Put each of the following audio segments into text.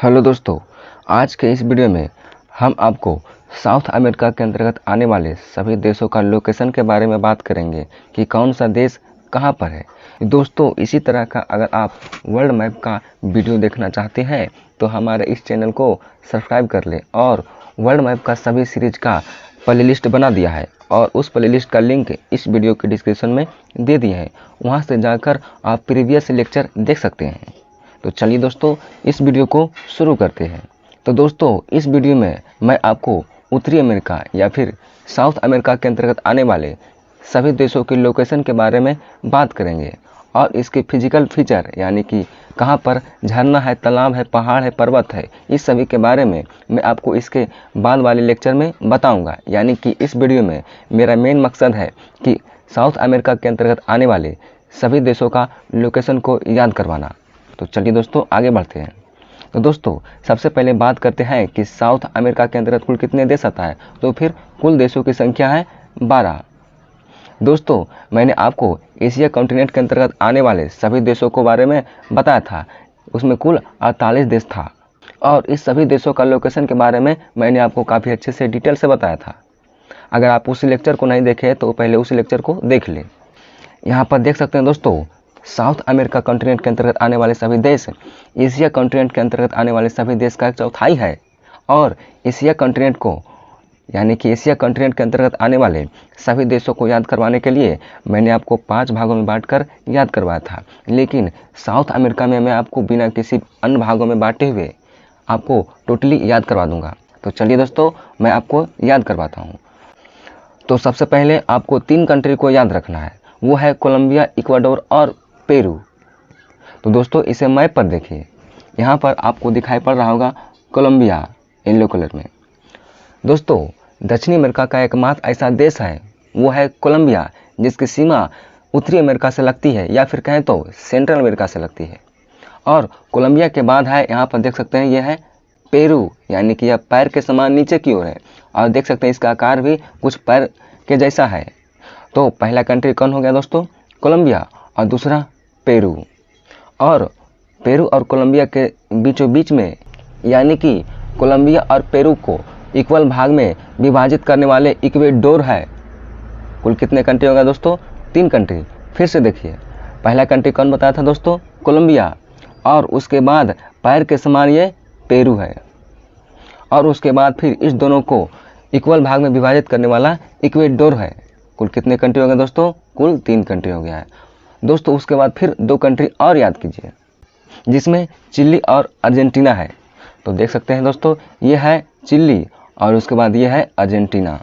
Hello दोस्तों, आज के इस वीडियो में हम आपको साउथ अमेरिका के अंतर्गत आने वाले सभी देशों का लोकेशन के बारे में बात करेंगे कि कौन सा देश कहां पर है। दोस्तों, इसी तरह का अगर आप वर्ल्ड मैप का वीडियो देखना चाहते हैं तो हमारे इस चैनल को सब्सक्राइब कर लें और वर्ल्ड मैप का सभी सीरीज का प्लेलिस्ट बना दिया है और उस प्लेलिस्ट का लिंक इस वीडियो के डिस्क्रिप्शन में दे दिए हैं। वहां से जाकर आप प्रीवियस लेक्चर देख सकते हैं। तो चलिए दोस्तों, इस वीडियो को शुरू करते हैं। तो दोस्तों, इस वीडियो में मैं आपको उत्तरी अमेरिका या फिर साउथ अमेरिका के अंतर्गत आने वाले सभी देशों की लोकेशन के बारे में बात करेंगे और इसके फिजिकल फीचर यानी कि कहां पर झरना है, तालाब है, पहाड़ है, पर्वत है, इस सभी के बारे में मैं आपको इसके बाद वाले लेक्चर में बताऊंगा। यानी कि इस वीडियो में मेरा मेन मकसद है कि साउथ अमेरिका के अंतर्गत आने वाले सभी देशों का लोकेशन को याद करवाना। तो चलिए दोस्तों, आगे बढ़ते हैं। तो दोस्तों, सबसे पहले बात करते हैं कि साउथ अमेरिका के अंतर्गत कुल कितने देश आता है। तो फिर कुल देशों की संख्या है 12। दोस्तों, मैंने आपको एशिया कॉन्टिनेंट के अंतर्गत आने वाले सभी देशों के बारे में बताया था। उसमें कुल 48 देश था और इस सभी देशों का लोकेशन के बारे में मैंने आपको काफ़ी अच्छे से डिटेल से बताया था। अगर आप उस लेक्चर को नहीं देखे तो पहले उस लेक्चर को देख लें। यहाँ पर देख सकते हैं दोस्तों, साउथ अमेरिका कॉन्टिनेंट के अंतर्गत आने वाले सभी देश एशिया कॉन्टिनेंट के अंतर्गत आने वाले सभी देश का 1/4 है और एशिया कॉन्टिनेंट को यानी कि एशिया कॉन्टिनेंट के अंतर्गत आने वाले सभी देशों को याद करवाने के लिए मैंने आपको 5 भागों में बांटकर याद करवाया था। लेकिन साउथ अमेरिका में मैं आपको बिना किसी अन्य भागों में बांटे हुए आपको टोटली याद करवा दूंगा। तो चलिए दोस्तों, मैं आपको याद करवाता हूँ। तो सबसे पहले आपको 3 कंट्री को याद रखना है, वो है कोलंबिया, इक्वाडोर और पेरू। तो दोस्तों, इसे मैप पर देखिए। यहाँ पर आपको दिखाई पड़ रहा होगा कोलंबिया येलो कलर में। दोस्तों, दक्षिणी अमेरिका का एकमात्र ऐसा देश है वो है कोलंबिया, जिसकी सीमा उत्तरी अमेरिका से लगती है या फिर कहें तो सेंट्रल अमेरिका से लगती है। और कोलंबिया के बाद है, यहाँ पर देख सकते हैं, यह है पेरू, यानी कि यह पैर के समान नीचे की ओर है और देख सकते हैं इसका आकार भी कुछ पैर के जैसा है। तो पहला कंट्री कौन हो गया दोस्तों? कोलंबिया। और दूसरा पेरू। और पेरू और कोलंबिया के बीचों बीच में यानी कि कोलंबिया और पेरू को इक्वल भाग में विभाजित करने वाले इक्वेडोर है। कुल कितने कंट्री होगा दोस्तों? 3 कंट्री। फिर से देखिए, पहला कंट्री कौन बताया था दोस्तों? कोलंबिया। और उसके बाद पैर के समान ये पेरू है और उसके बाद फिर इस दोनों को इक्वल भाग में विभाजित करने वाला इक्वेडोर है। कुल कितने कंट्री हो गए दोस्तों? कुल 3 कंट्री हो गया है दोस्तों। उसके बाद फिर 2 कंट्री और याद कीजिए, जिसमें चिली और अर्जेंटीना है। तो देख सकते हैं दोस्तों, ये है चिली और उसके बाद ये है अर्जेंटीना।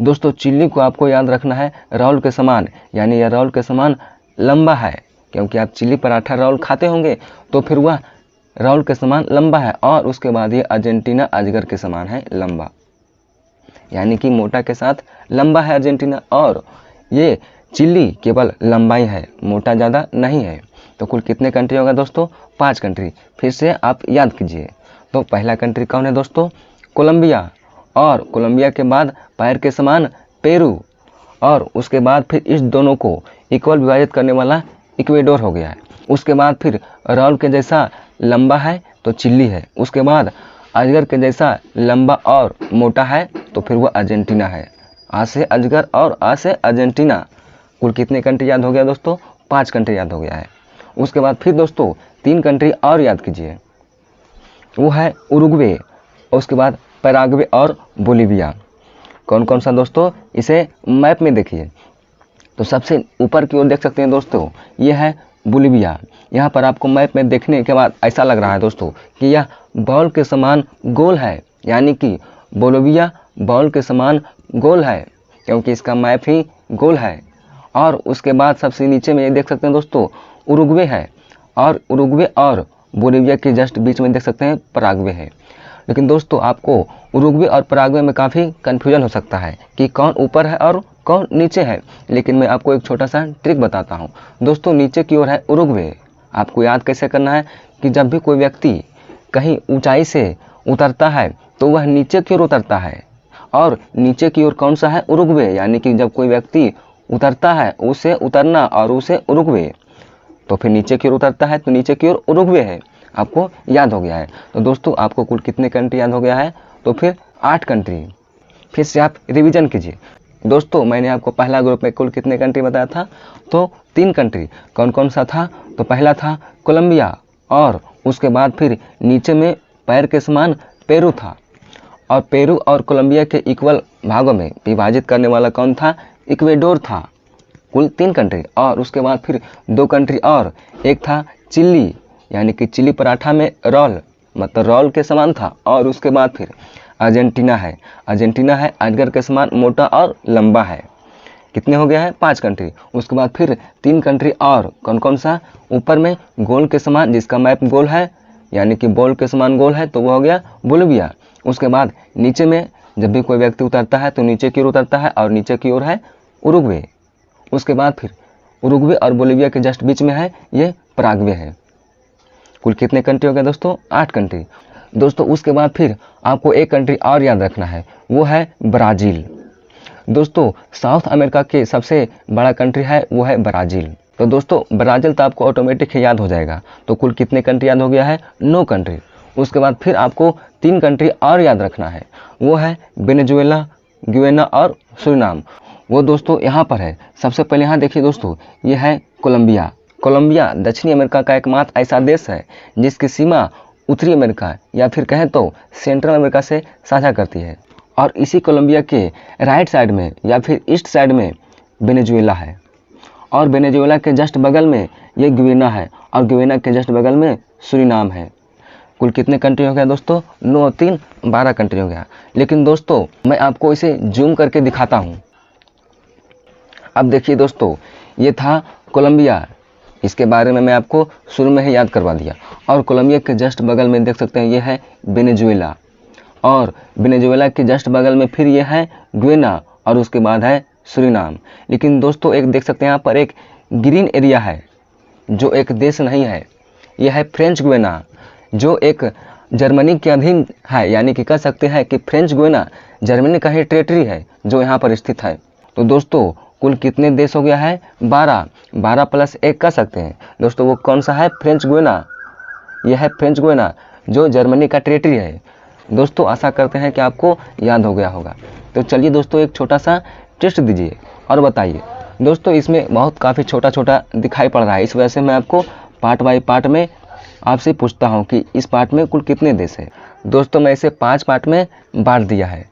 दोस्तों, चिली को आपको याद रखना है रोल के समान, यानी यह रोल के समान लंबा है, क्योंकि आप चिली पराठा रोल खाते होंगे तो फिर वह रोल के समान लंबा है। और उसके बाद ये अर्जेंटीना अजगर के समान है लंबा, यानी कि मोटा के साथ लंबा है अर्जेंटीना। और ये चिली केवल लंबाई है, मोटा ज़्यादा नहीं है। तो कुल कितने कंट्री होगा दोस्तों? 5 कंट्री। फिर से आप याद कीजिए। तो पहला कंट्री कौन है दोस्तों? कोलंबिया। और कोलंबिया के बाद पैर के समान पेरू और उसके बाद फिर इस दोनों को इक्वल विभाजित करने वाला इक्वेडोर हो गया है। उसके बाद फिर रोल के जैसा लंबा है तो चिली है। उसके बाद अजगर के जैसा लंबा और मोटा है तो फिर वह अर्जेंटीना है। आ से अजगर और आ से अर्जेंटीना। कुल कितने कंट्री याद हो गया दोस्तों? 5 कंट्री याद हो गया है। उसके बाद फिर दोस्तों 3 कंट्री और याद कीजिए, वो है उरुग्वे, उसके बाद पैराग्वे और बोलीविया। कौन कौन सा दोस्तों? इसे मैप में देखिए। तो सबसे ऊपर की ओर देख सकते हैं दोस्तों, ये है बोलीविया। यहाँ पर आपको मैप में देखने के बाद ऐसा लग रहा है दोस्तों कि यह बॉल के समान गोल है, यानी कि बोलीविया बॉल के समान गोल है, क्योंकि इसका मैप ही गोल है। और उसके बाद सबसे नीचे में ये देख सकते हैं दोस्तों उरुग्वे है और उरुग्वे और बोलीविया के जस्ट बीच में देख सकते हैं पराग्वे है। लेकिन दोस्तों, आपको उरुग्वे और पराग्वे में काफ़ी कन्फ्यूजन हो सकता है कि कौन ऊपर है और कौन नीचे है। लेकिन मैं आपको एक छोटा सा ट्रिक बताता हूँ दोस्तों। नीचे की ओर है उरुग्वे। आपको याद कैसे करना है कि जब भी कोई व्यक्ति कहीं ऊंचाई से उतरता है तो वह नीचे की ओर उतरता है और नीचे की ओर कौन सा है? उरुग्वे। यानी कि जब कोई व्यक्ति उतरता है उसे उतरना और उसे उरुग्वे, तो फिर नीचे की ओर उतरता है तो नीचे की ओर उरुग्वे है। आपको याद हो गया है। तो दोस्तों आपको कुल कितने कंट्री याद हो गया है? तो फिर 8 कंट्री। फिर से आप रिवीजन कीजिए। दोस्तों मैंने आपको पहला ग्रुप में कुल कितने कंट्री बताया था? तो 3 कंट्री। कौन कौन सा था? तो पहला था कोलंबिया, और उसके बाद फिर नीचे में पैर के समान पेरू था, और पेरू और कोलंबिया के इक्वल भागों में विभाजित करने वाला कौन था? इक्वेडोर था। कुल 3 कंट्री। और उसके बाद फिर 2 कंट्री और, एक था चिली, यानी कि चिली पराठा में रोल, मतलब रोल के समान था। और उसके बाद फिर अर्जेंटीना है। अर्जेंटीना है अजगर के समान मोटा और लंबा है। कितने हो गया है? 5 कंट्री। उसके बाद फिर 3 कंट्री और। कौन कौन सा? ऊपर में गोल के समान, जिसका मैप गोल है, यानी कि बॉल के समान गोल है, तो वो हो गया बोलिविया। उसके बाद नीचे में जब भी कोई व्यक्ति उतरता है तो नीचे की ओर उतरता है, और नीचे की ओर है उरुग्वे। उसके बाद फिर उरुग्वे और बोलिविया के जस्ट बीच में है ये पराग्वे है। कुल कितने कंट्री हो गए दोस्तों? 8 कंट्री। दोस्तों उसके बाद फिर आपको एक कंट्री और याद रखना है, वो है ब्राज़ील। दोस्तों साउथ अमेरिका के सबसे बड़ा कंट्री है वो है ब्राज़ील। तो दोस्तों ब्राज़ील तो आपको ऑटोमेटिक याद हो जाएगा। तो कुल कितने कंट्री याद हो गया है? 9 कंट्री। उसके बाद फिर आपको 3 कंट्री और याद रखना है, वो है वेनेजुएला, गुयाना और सूरीनाम। वो दोस्तों यहाँ पर है। सबसे पहले यहाँ देखिए दोस्तों, ये है कोलंबिया। कोलंबिया दक्षिणी अमेरिका का एकमात्र ऐसा देश है जिसकी सीमा उत्तरी अमेरिका या फिर कहें तो सेंट्रल अमेरिका से साझा करती है। और इसी कोलंबिया के राइट साइड में या फिर ईस्ट साइड में वेनेजुएला है, और वेनेजुएला के जस्ट बगल में ये गुयाना है, और गुयाना के जस्ट बगल में सूरीनाम है। कुल कितने कंट्री हो गया दोस्तों? 9 और 3 12 कंट्री हो गया। लेकिन दोस्तों मैं आपको इसे जूम करके दिखाता हूँ। अब देखिए दोस्तों, ये था कोलंबिया। इसके बारे में मैं आपको शुरू में ही याद करवा दिया। और कोलंबिया के जस्ट बगल में देख सकते हैं ये है वेनेजुएला, और वेनेजुएला के जस्ट बगल में फिर ये है गुयाना, और उसके बाद है सूरीनाम। लेकिन दोस्तों एक देख सकते हैं यहाँ पर एक ग्रीन एरिया है जो एक देश नहीं है, यह है फ्रेंच गुयाना, जो एक जर्मनी के अधीन है। यानी कि कह सकते हैं कि फ्रेंच गुयाना जर्मनी का ही टेरिटरी है जो यहाँ पर स्थित है। तो दोस्तों कुल कितने देश हो गया है? 12। 12 प्लस 1 कह सकते हैं दोस्तों। वो कौन सा है? French Guiana. यह है फ्रेंच गुयाना जो जर्मनी का टेरिटरी है। दोस्तों आशा करते हैं कि आपको याद हो गया होगा। तो चलिए दोस्तों एक छोटा सा टेस्ट दीजिए और बताइए। दोस्तों इसमें बहुत काफ़ी छोटा छोटा दिखाई पड़ रहा है, इस वजह से मैं आपको पार्ट बाई पार्ट में आपसे पूछता हूं कि इस पार्ट में कुल कितने देश हैं। दोस्तों मैं इसे 5 पार्ट में बांट दिया है।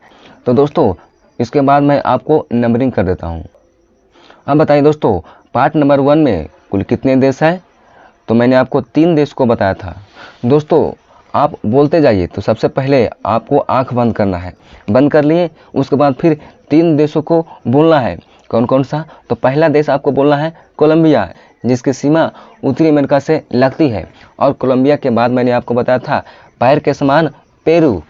तो दोस्तों इसके बाद मैं आपको नंबरिंग कर देता हूं। अब बताइए दोस्तों, पार्ट नंबर 1 में कुल कितने देश हैं? तो मैंने आपको 3 देश को बताया था। दोस्तों आप बोलते जाइए। तो सबसे पहले आपको आंख बंद करना है, बंद कर लिए। उसके बाद फिर 3 देशों को बोलना है। कौन कौन सा? तो पहला देश आपको बोलना है कोलंबिया, जिसकी सीमा उत्तरी अमेरिका से लगती है। और कोलंबिया के बाद मैंने आपको बताया था पैर के समान पेरू,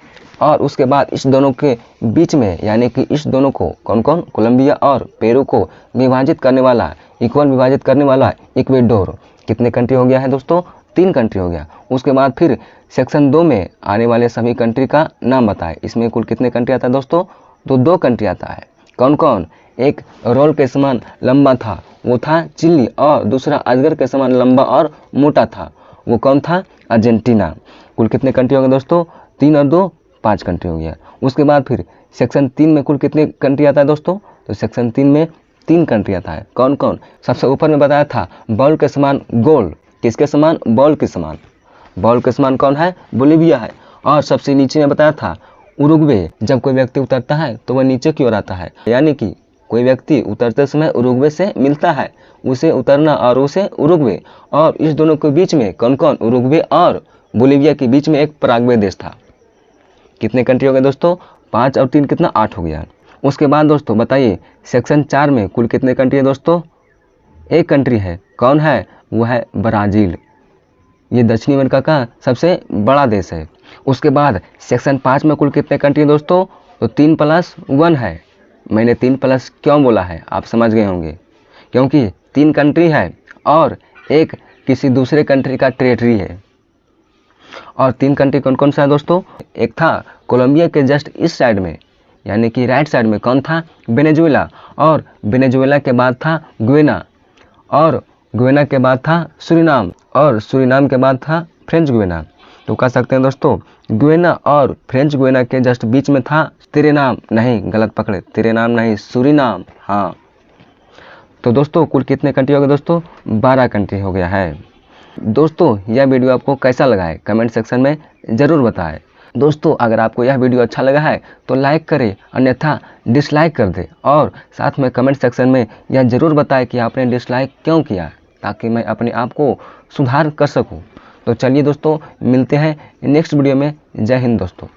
और उसके बाद इस दोनों के बीच में, यानी कि इस दोनों को कौन कौन, कोलंबिया और पेरू को विभाजित करने वाला, इक्वल विभाजित करने वाला इक्वेडोर। कितने कंट्री हो गया है दोस्तों? 3 कंट्री हो गया। उसके बाद फिर सेक्शन 2 में आने वाले सभी कंट्री का नाम बताएं। इसमें कुल कितने कंट्री आता है दोस्तों? तो 2 कंट्री आता है। कौन कौन? एक रोल के समान लंबा था, वो था चिली, और दूसरा अजगर के समान लंबा और मोटा था, वो कौन था? अर्जेंटीना। कुल कितने कंट्री हो गए दोस्तों? 3 और 2 5 कंट्री हो गया। उसके बाद फिर सेक्शन 3 में कुल कितने कंट्री आता है दोस्तों? तो सेक्शन 3 में 3 कंट्री आता है। कौन कौन? सबसे ऊपर में बताया था बॉल के समान गोल। किसके समान? बॉल के समान। बॉल के समान कौन है? बोलिविया है। और सबसे नीचे में बताया था उरुग्वे। जब कोई व्यक्ति उतरता है तो वह नीचे की ओर आता है, यानी कि कोई व्यक्ति उतरते समय उरुग्वे से मिलता है, उसे उतरना और उसे उरुग्वे। और इस दोनों के बीच में कौन कौन? उरुग्वे और बोलिविया के बीच में एक पराग्वे देश था। कितने कंट्री हो गए दोस्तों? 5 और 3 कितना? 8 हो गया। उसके बाद दोस्तों बताइए सेक्शन 4 में कुल कितने कंट्री है दोस्तों? 1 कंट्री है। कौन है? वो है ब्राज़ील। ये दक्षिणी अमेरिका का सबसे बड़ा देश है। उसके बाद सेक्शन 5 में कुल कितने कंट्री है दोस्तों? तो 3 + 1 है। मैंने 3 प्लस क्यों बोला है आप समझ गए होंगे, क्योंकि 3 कंट्री है और एक किसी दूसरे कंट्री का टेरिटरी है। और 3 कंट्री कौन कौन सा है दोस्तों? एक था कोलंबिया के जस्ट इस साइड में, यानी कि राइट साइड में कौन था? वेनेजुएला। और वेनेजुएला के बाद था गुयाना, और गुयाना के बाद था सूरीनाम, और सूरीनाम के बाद था फ्रेंच गुयाना। तो कह सकते हैं दोस्तों गुयाना और फ्रेंच गुयाना के जस्ट बीच में था सूरीनाम, नहीं गलत पकड़े, सूरीनाम नहीं सूरीनाम। हाँ, तो दोस्तों कुल कितने कंट्री हो गए दोस्तों? 12 कंट्री हो गया है। दोस्तों यह वीडियो आपको कैसा लगा है कमेंट सेक्शन में ज़रूर बताएं। दोस्तों अगर आपको यह वीडियो अच्छा लगा है तो लाइक करें, अन्यथा डिसलाइक कर दें और साथ में कमेंट सेक्शन में यह ज़रूर बताएं कि आपने डिसलाइक क्यों किया, ताकि मैं अपने आप को सुधार कर सकूं। तो चलिए दोस्तों मिलते हैं नेक्स्ट वीडियो में। जय हिंद दोस्तों।